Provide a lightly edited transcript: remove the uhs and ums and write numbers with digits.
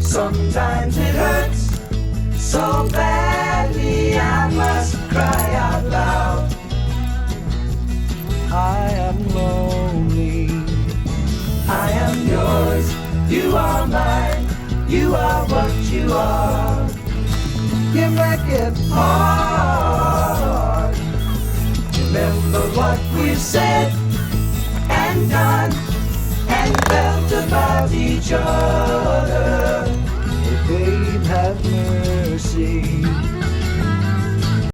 Sometimes it hurts so badly I must cry out loud. I am lonely. I am yours. You are mine. You are what you are. You make it hard. Remember what we've said and done and felt about each other.